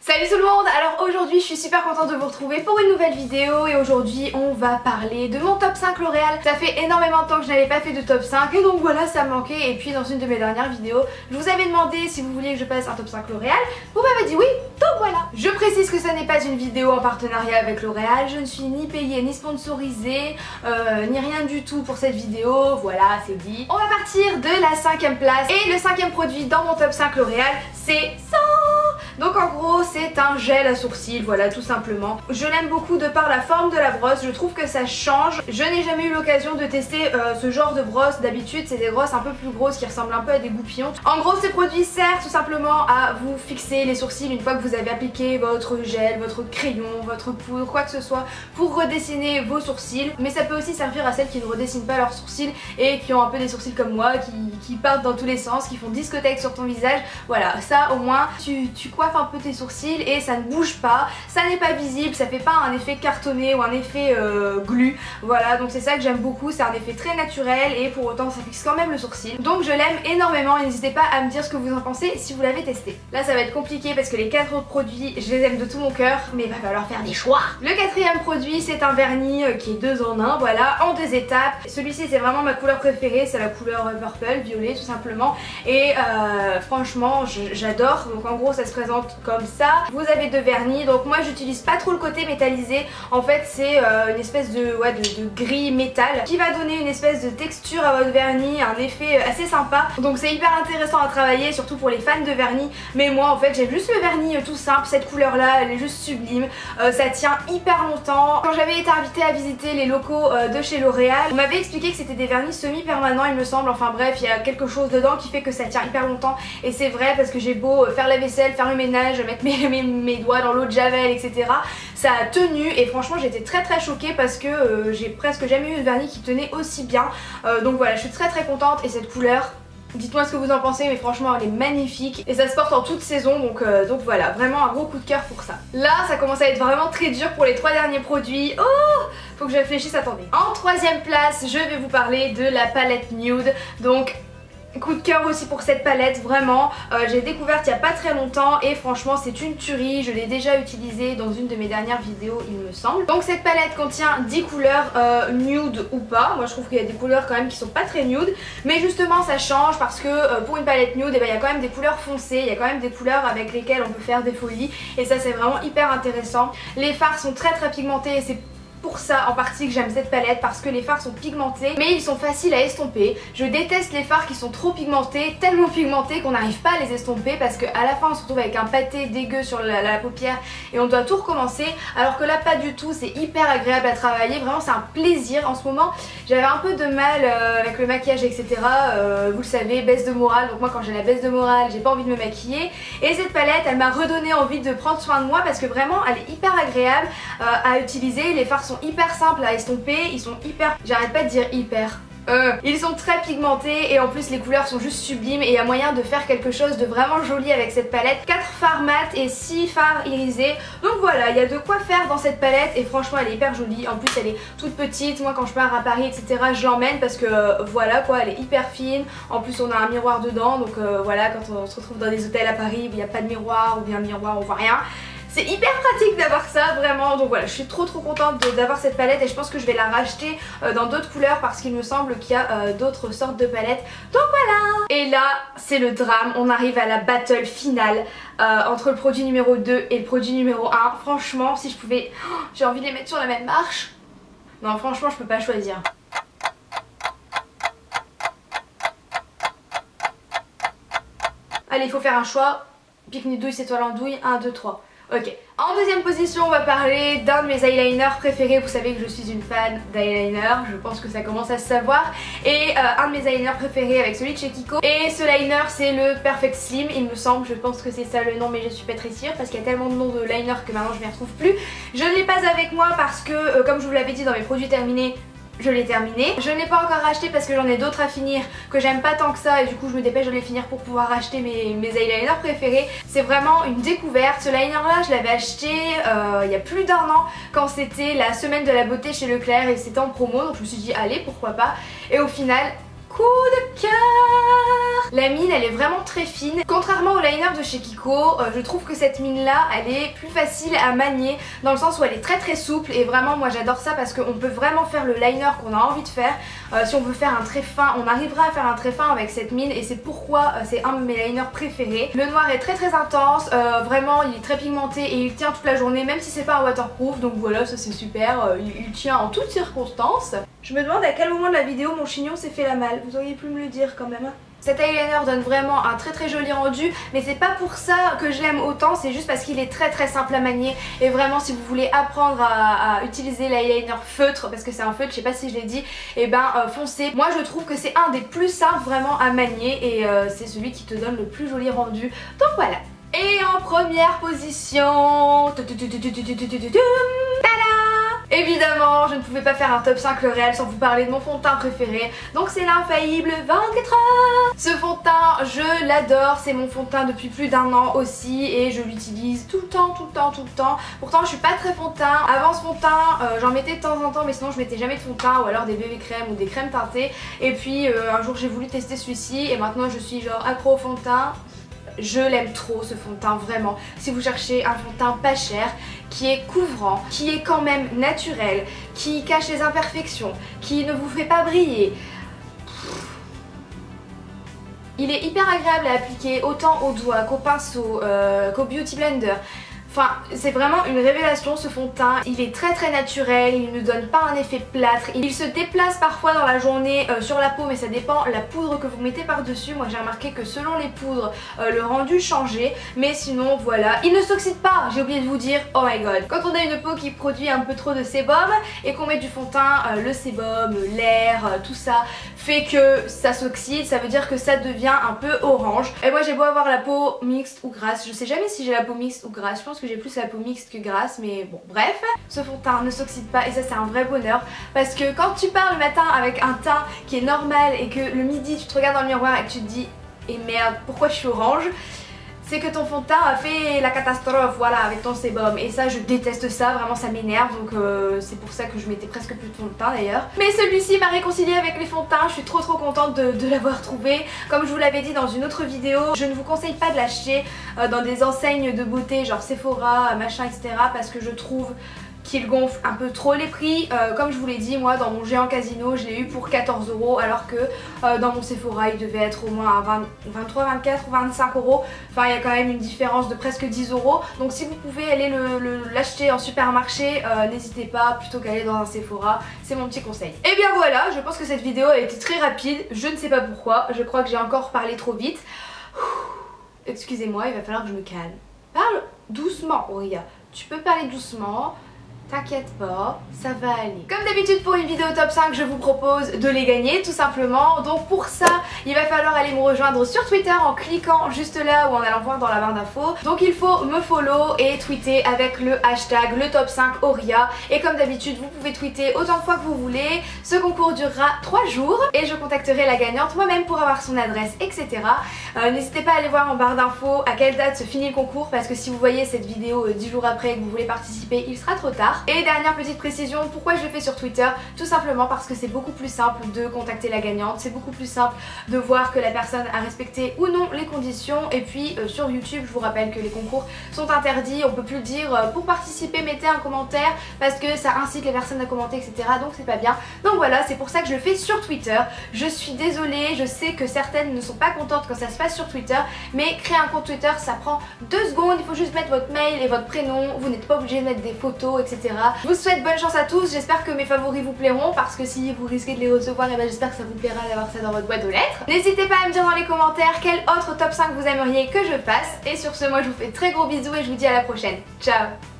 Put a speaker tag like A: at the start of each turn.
A: Salut tout le monde. Alors aujourd'hui je suis super contente de vous retrouver pour une nouvelle vidéo et aujourd'hui on va parler de mon top 5 L'Oréal. Ça fait énormément de temps que je n'avais pas fait de top 5 et donc voilà, ça me manquait. Et puis dans une de mes dernières vidéos je vous avais demandé si vous vouliez que je fasse un top 5 L'Oréal. Vous m'avez dit oui, donc voilà. Je précise que ça n'est pas une vidéo en partenariat avec L'Oréal. Je ne suis ni payée ni sponsorisée ni rien du tout pour cette vidéo. Voilà, c'est dit. On va partir de la 5e place et le 5e produit dans mon top 5 L'Oréal c'est ça. Donc en gros c'est un gel à sourcils, voilà, tout simplement. Je l'aime beaucoup de par la forme de la brosse, je trouve que ça change. Je n'ai jamais eu l'occasion de tester ce genre de brosse. D'habitude c'est des brosses un peu plus grosses qui ressemblent un peu à des goupillons. En gros ce produit sert tout simplement à vous fixer les sourcils une fois que vous avez appliqué votre gel, votre crayon, votre poudre, quoi que ce soit pour redessiner vos sourcils. Mais ça peut aussi servir à celles qui ne redessinent pas leurs sourcils et qui ont un peu des sourcils comme moi, qui partent dans tous les sens, qui font discothèque sur ton visage. Voilà, ça au moins tu coiffes un peu tes sourcils et ça ne bouge pas, ça n'est pas visible, ça fait pas un effet cartonné ou un effet glu. Voilà, donc c'est ça que j'aime beaucoup, c'est un effet très naturel et pour autant ça fixe quand même le sourcil. Donc je l'aime énormément et n'hésitez pas à me dire ce que vous en pensez si vous l'avez testé. Là ça va être compliqué parce que les 4 autres produits je les aime de tout mon cœur, mais il va falloir faire des choix. Le 4e produit c'est un vernis qui est 2 en 1, voilà, en 2 étapes. Celui-ci c'est vraiment ma couleur préférée, c'est la couleur purple, violet tout simplement. Et franchement j'adore. Donc en gros ça se présente comme ça. Vous avez 2 vernis, donc moi j'utilise pas trop le côté métallisé. En fait c'est une espèce de gris métal qui va donner une espèce de texture à votre vernis, un effet assez sympa. Donc c'est hyper intéressant à travailler, surtout pour les fans de vernis. Mais moi en fait j'aime juste le vernis tout simple, cette couleur là elle est juste sublime. Ça tient hyper longtemps. Quand j'avais été invitée à visiter les locaux de chez L'Oréal, on m'avait expliqué que c'était des vernis semi-permanents il me semble. Enfin bref, il y a quelque chose dedans qui fait que ça tient hyper longtemps. Et c'est vrai parce que j'ai beau faire la vaisselle, faire le ménage, mettre mes doigts dans l'eau de javel, etc. Ça a tenu et franchement j'étais très choquée parce que j'ai presque jamais eu de vernis qui tenait aussi bien. Donc voilà, je suis très contente et cette couleur, dites-moi ce que vous en pensez, mais franchement elle est magnifique et ça se porte en toute saison, donc voilà, vraiment un gros coup de cœur pour ça. Là ça commence à être vraiment très dur pour les 3 derniers produits. Oh, faut que je réfléchisse, attendez. En 3e place je vais vous parler de la palette Nude. Donc coup de cœur aussi pour cette palette, vraiment. J'ai découvert il n'y a pas très longtemps et franchement c'est une tuerie. Je l'ai déjà utilisée dans une de mes dernières vidéos il me semble. Donc cette palette contient 10 couleurs nude ou pas. Moi je trouve qu'il y a des couleurs quand même qui sont pas très nude, mais justement ça change parce que pour une palette nude, il y a quand même des couleurs foncées, il y a quand même des couleurs avec lesquelles on peut faire des folies et ça c'est vraiment hyper intéressant. Les fards sont très pigmentés et c'est pour ça en partie que j'aime cette palette, parce que les fards sont pigmentés mais ils sont faciles à estomper. Je déteste les fards qui sont trop pigmentés, tellement pigmentés qu'on n'arrive pas à les estomper parce qu'à la fin on se retrouve avec un pâté dégueu sur la paupière et on doit tout recommencer, alors que là pas du tout, c'est hyper agréable à travailler, vraiment c'est un plaisir. En ce moment j'avais un peu de mal avec le maquillage etc, vous le savez, baisse de morale, donc moi quand j'ai la baisse de morale j'ai pas envie de me maquiller et cette palette elle m'a redonné envie de prendre soin de moi parce que vraiment elle est hyper agréable à utiliser. Les fards sont hyper simples à estomper, ils sont hyper, j'arrête pas de dire hyper, ils sont très pigmentés et en plus les couleurs sont juste sublimes et il y a moyen de faire quelque chose de vraiment joli avec cette palette. 4 fards mat et 6 fards irisés, donc voilà, il y a de quoi faire dans cette palette et franchement elle est hyper jolie. En plus elle est toute petite, moi quand je pars à Paris etc je l'emmène parce que voilà quoi, elle est hyper fine. En plus on a un miroir dedans, donc voilà, quand on se retrouve dans des hôtels à Paris où il n'y a pas de miroir ou bien miroir on voit rien. C'est hyper pratique d'avoir ça vraiment, donc voilà, je suis trop contente d'avoir cette palette et je pense que je vais la racheter dans d'autres couleurs parce qu'il me semble qu'il y a d'autres sortes de palettes, donc voilà. Et là c'est le drame, on arrive à la battle finale entre le produit numéro 2 et le produit numéro 1. Franchement si je pouvais, j'ai envie de les mettre sur la même marche. Non franchement je peux pas choisir. Allez, il faut faire un choix, pique-nique douille, c'est toi l'andouille, 1, 2, 3. Ok, en 2e position on va parler d'un de mes eyeliners préférés. Vous savez que je suis une fan d'eyeliner, je pense que ça commence à se savoir. Et un de mes eyeliners préférés avec celui de chez Kiko. Et ce liner c'est le Perfect Slim il me semble, je pense que c'est ça le nom mais je suis pas très sûre parce qu'il y a tellement de noms de liner que maintenant je ne les retrouve plus. Je ne l'ai pas avec moi parce que comme je vous l'avais dit dans mes produits terminés, je l'ai terminé. Je ne l'ai pas encore racheté parce que j'en ai d'autres à finir que j'aime pas tant que ça et du coup je me dépêche de les finir pour pouvoir acheter mes eyeliners préférés. C'est vraiment une découverte. Ce liner là je l'avais acheté il y a plus d'1 an quand c'était la semaine de la beauté chez Leclerc et c'était en promo, donc je me suis dit allez pourquoi pas, et au final coup de cœur. La mine elle est vraiment très fine. Contrairement au liner de chez Kiko, je trouve que cette mine là elle est plus facile à manier dans le sens où elle est très souple et vraiment moi j'adore ça parce qu'on peut vraiment faire le liner qu'on a envie de faire. Si on veut faire un trait fin, on arrivera à faire un trait fin avec cette mine et c'est pourquoi c'est un de mes liners préférés. Le noir est très intense, vraiment il est très pigmenté et il tient toute la journée même si c'est pas un waterproof, donc voilà ça c'est super, il tient en toutes circonstances. Je me demande à quel moment de la vidéo mon chignon s'est fait la malle, vous auriez pu me le dire quand même. Cet eyeliner donne vraiment un très joli rendu, mais c'est pas pour ça que je l'aime autant, c'est juste parce qu'il est très simple à manier. Et vraiment si vous voulez apprendre à utiliser l'eyeliner feutre, parce que c'est un feutre, je sais pas si je l'ai dit, et ben foncez. Moi je trouve que c'est un des plus simples vraiment à manier et c'est celui qui te donne le plus joli rendu. Donc voilà. Et en première position, évidemment, je ne pouvais pas faire un top 5 L'Oréal sans vous parler de mon fond de teint préféré. Donc c'est l'infaillible 24 heures. Ce fond de teint, je l'adore. C'est mon fond de teint depuis plus d'1 an aussi et je l'utilise tout le temps. Pourtant je suis pas très fond de teint. Avant ce fond de teint, j'en mettais de temps en temps mais sinon je mettais jamais de fond de teint ou alors des bébés crèmes ou des crèmes teintées. Et puis un jour j'ai voulu tester celui-ci et maintenant je suis genre accro au fond de teint. Je l'aime trop ce fond de teint vraiment. Si vous cherchez un fond de teint pas cher, qui est couvrant, qui est quand même naturel, qui cache les imperfections, qui ne vous fait pas briller. Il est hyper agréable à appliquer autant au doigt qu'au pinceau, qu'au beauty blender. Enfin, c'est vraiment une révélation ce fond de teint. Il est très naturel, il ne donne pas un effet plâtre. Il se déplace parfois dans la journée sur la peau, mais ça dépend la poudre que vous mettez par-dessus. Moi j'ai remarqué que selon les poudres, le rendu changeait. Mais sinon voilà, il ne s'oxyde pas. J'ai oublié de vous dire, oh my god. Quand on a une peau qui produit un peu trop de sébum et qu'on met du fond de teint, le sébum, l'air, tout ça fait que ça s'oxyde. Ça veut dire que ça devient un peu orange. Et moi j'ai beau avoir la peau mixte ou grasse. Je sais jamais si j'ai la peau mixte ou grasse. Je pense que j'ai plus la peau mixte que grasse, mais bon bref. Ce fond de teint ne s'oxyde pas et ça c'est un vrai bonheur parce que quand tu pars le matin avec un teint qui est normal et que le midi tu te regardes dans le miroir et que tu te dis et merde pourquoi je suis orange, c'est que ton fond de teint a fait la catastrophe, voilà, avec ton sébum. Et ça, je déteste ça, vraiment ça m'énerve. Donc c'est pour ça que je mettais presque plus de fond de teint d'ailleurs. Mais celui-ci m'a réconcilié avec les fonds de teint. Je suis trop contente de l'avoir trouvé. Comme je vous l'avais dit dans une autre vidéo, je ne vous conseille pas de l'acheter dans des enseignes de beauté genre Sephora, machin, etc. Parce que je trouve qu'il gonfle un peu trop les prix. Comme je vous l'ai dit, moi dans mon géant casino je l'ai eu pour 14 € alors que dans mon Sephora il devait être au moins à 23, 24 ou 25 €. Enfin il y a quand même une différence de presque 10 €. Donc si vous pouvez aller l'acheter en supermarché, n'hésitez pas plutôt qu'aller dans un Sephora, c'est mon petit conseil. Et bien voilà, je pense que cette vidéo a été très rapide, je ne sais pas pourquoi, je crois que j'ai encore parlé trop vite. Excusez-moi, il va falloir que je me calme. Parle doucement, Auria, tu peux parler doucement. T'inquiète pas, ça va aller. Comme d'habitude pour une vidéo top 5, je vous propose de les gagner tout simplement. Donc pour ça, il va falloir aller me rejoindre sur Twitter en cliquant juste là ou en allant voir dans la barre d'infos. Donc il faut me follow et tweeter avec le hashtag le top 5 Auria. Et comme d'habitude, vous pouvez tweeter autant de fois que vous voulez. Ce concours durera 3 jours et je contacterai la gagnante moi-même pour avoir son adresse, etc. N'hésitez pas à aller voir en barre d'infos à quelle date se finit le concours parce que si vous voyez cette vidéo 10 jours après et que vous voulez participer, il sera trop tard. Et dernière petite précision, pourquoi je le fais sur Twitter? Tout simplement parce que c'est beaucoup plus simple de contacter la gagnante, c'est beaucoup plus simple de voir que la personne a respecté ou non les conditions. Et puis sur YouTube, je vous rappelle que les concours sont interdits, on peut plus le dire. Pour participer, mettez un commentaire parce que ça incite les personnes à commenter, etc. Donc c'est pas bien. Donc voilà, c'est pour ça que je le fais sur Twitter. Je suis désolée, je sais que certaines ne sont pas contentes quand ça se passe sur Twitter, mais créer un compte Twitter ça prend 2 secondes, il faut juste mettre votre mail et votre prénom, vous n'êtes pas obligé de mettre des photos, etc. Je vous souhaite bonne chance à tous, j'espère que mes favoris vous plairont parce que si vous risquez de les recevoir, et ben j'espère que ça vous plaira d'avoir ça dans votre boîte aux lettres. N'hésitez pas à me dire dans les commentaires quel autre top 5 vous aimeriez que je fasse. Et sur ce, moi je vous fais très gros bisous et je vous dis à la prochaine. Ciao!